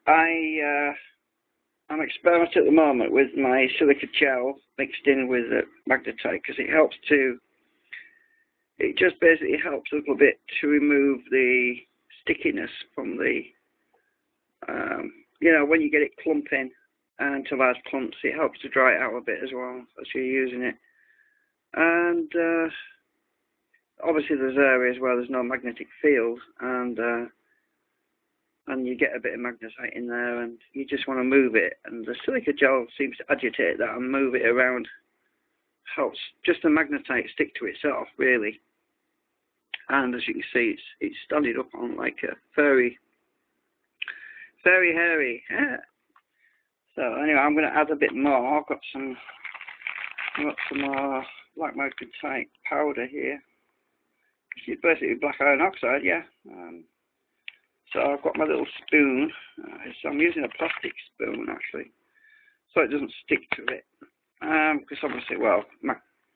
I'm experimenting at the moment with my silica gel mixed in with magnetite, because it just basically helps a little bit to remove the stickiness from the, you know, when you get it clumping into large clumps, it helps to dry it out a bit as well as you're using it. And obviously there's areas where there's no magnetic field, and you get a bit of magnetite in there, and you just want to move it, and the silica gel seems to agitate that and move it around. Helps just the magnetite stick to itself, really. And as you can see, it's standing up on like a very hairy. Yeah. So anyway, I'm going to add a bit more. I've got some black magnetite powder here. It's basically black iron oxide, yeah. So I've got my little spoon. So I'm using a plastic spoon actually, so it doesn't stick to it. Because obviously, well,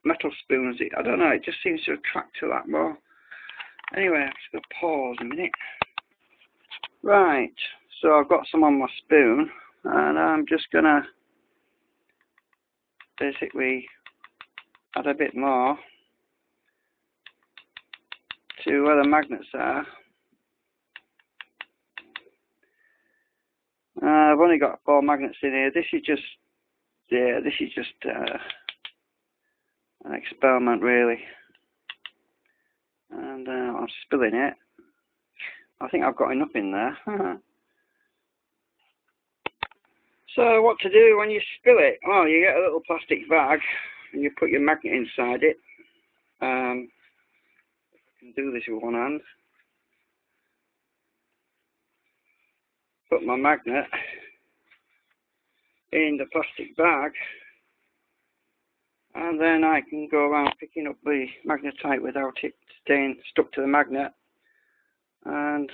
metal spoons, I don't know, it just seems to attract to that more. Anyway, I'm just going to pause a minute. Right, so I've got some on my spoon, and I'm just going to basically add a bit more to where the magnets are. I've only got 4 magnets in here. This is just an experiment, really. And I'm spilling it. I think I've got enough in there. So what to do when you spill it? Well, you get a little plastic bag and you put your magnet inside it. I can do this with one hand. Put my magnet in the plastic bag, and then I can go around picking up the magnetite without it staying stuck to the magnet, and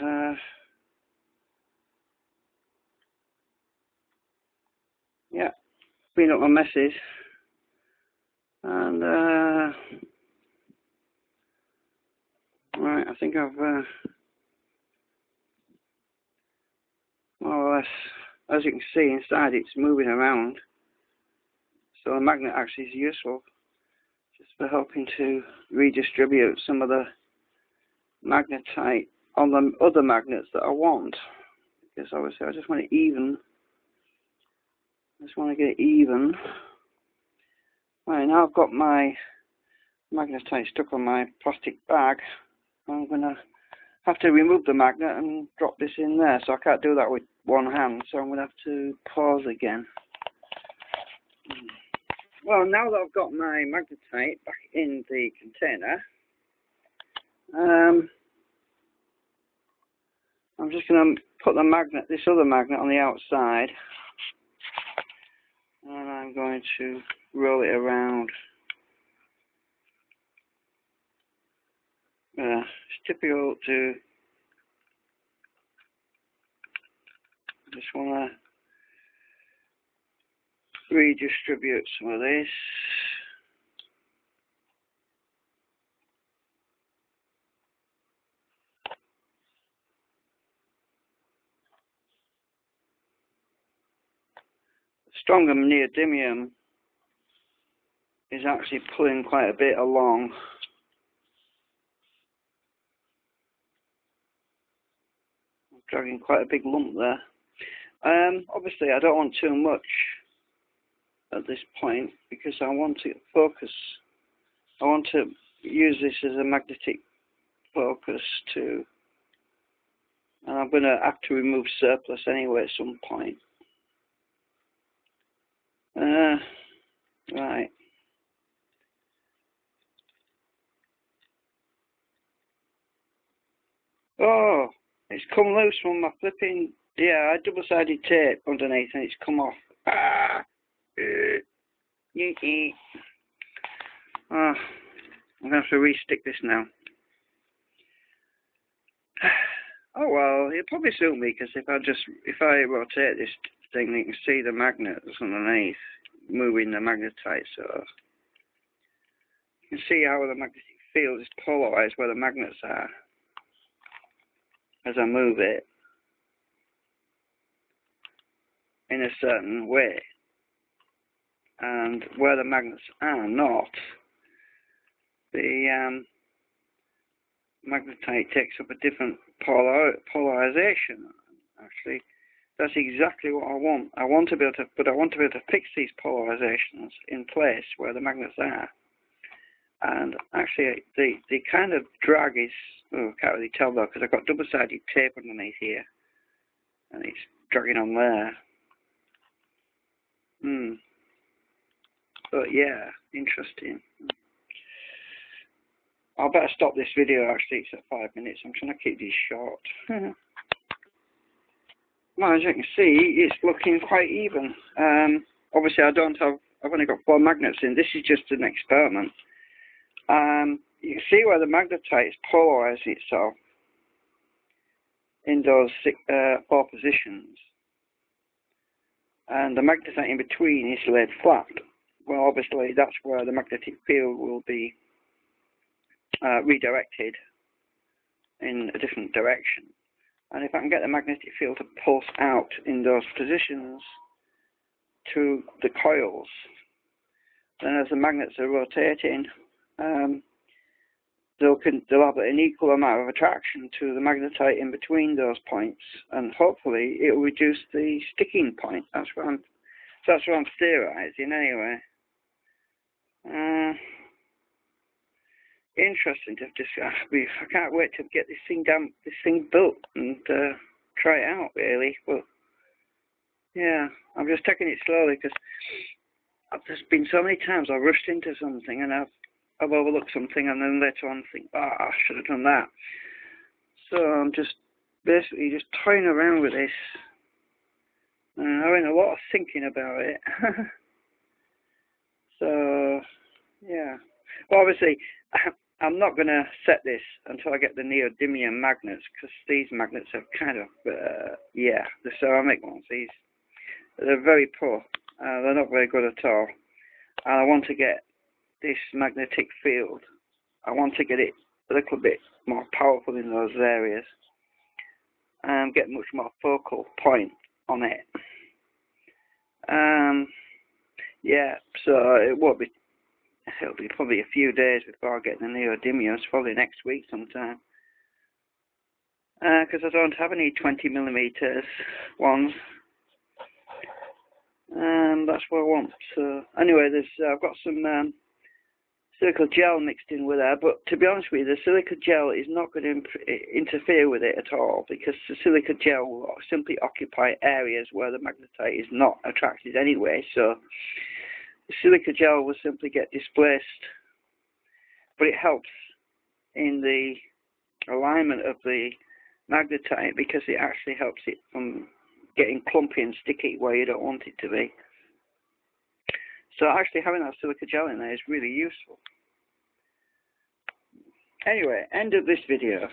yeah, clean up my messes. And right, I think I've more or less, as you can see inside, it's moving around. So the magnet actually is useful just for helping to redistribute some of the magnetite on the other magnets that I want. Because obviously I just want it even. I just want to get it even. Right, now I've got my magnetite stuck on my plastic bag. I'm going to have to remove the magnet and drop this in there. So I can't do that with one hand, so I'm going to have to pause again. Well, now that I've got my magnetite back in the container, I'm just going to put the magnet, this other magnet, on the outside, and I'm going to roll it around. It's typical to just want to redistribute some of this. Stronger neodymium is actually pulling quite a bit along. I'm dragging quite a big lump there. Obviously I don't want too much at this point, because I want to focus. I want to use this as a magnetic focus too. And I'm going to have to remove surplus anyway at some point. Right. Oh, it's come loose from my flipping, yeah, I double-sided tape underneath and it's come off. Ah! I'm going to have to re-stick this now. Oh well, it'll probably suit me, because if I rotate this thing, you can see the magnet that's underneath moving the magnetite, so you can see how the magnetic field is polarized where the magnets are as I move it. in a certain way, and where the magnets are not, the magnetite takes up a different polarization. Actually, that's exactly what I want. I want to be able to fix these polarizations in place where the magnets are. And actually, the kind of drag is, oh, I can't really tell though, because I've got double-sided tape underneath here, and it's dragging on there. But yeah, interesting. I better stop this video. Actually, it's at 5 minutes. I'm trying to keep these short. Well, as you can see, it's looking quite even. Obviously, I've only got 4 magnets in. This is just an experiment. You can see where the magnetite is polarizing itself in those 4 positions, and the magnetite in between is laid flat. Well, obviously, that's where the magnetic field will be redirected in a different direction. And if I can get the magnetic field to pulse out in those positions to the coils, then as the magnets are rotating, they'll have an equal amount of attraction to the magnetite in between those points, and hopefully it will reduce the sticking point. That's what I'm theorizing anyway. Interesting to just. I can't wait to get this thing built and try it out, really. But yeah, I'm just taking it slowly because there's been so many times I've rushed into something and I've overlooked something, and then later on think, I should have done that. So I'm just basically just toying around with this and having a lot of thinking about it. So yeah, well, obviously I'm not going to set this until I get the neodymium magnets, because these magnets are kind of yeah, the ceramic ones. They're very poor. They're not very good at all. And I want to get this magnetic field, I want to get it a little bit more powerful in those areas and get much more focal point on it. Yeah, so it'll be probably a few days before I get the neodymiums, probably next week sometime, because I don't have any 20mm ones, and that's what I want. So anyway, I've got some silica gel mixed in with that, but to be honest with you, the silica gel is not going to interfere with it at all, because the silica gel will simply occupy areas where the magnetite is not attracted anyway, so the silica gel will simply get displaced, but it helps in the alignment of the magnetite, because it actually helps it from getting clumpy and sticky where you don't want it to be. So actually having that silica gel in there is really useful. Anyway, end of this video.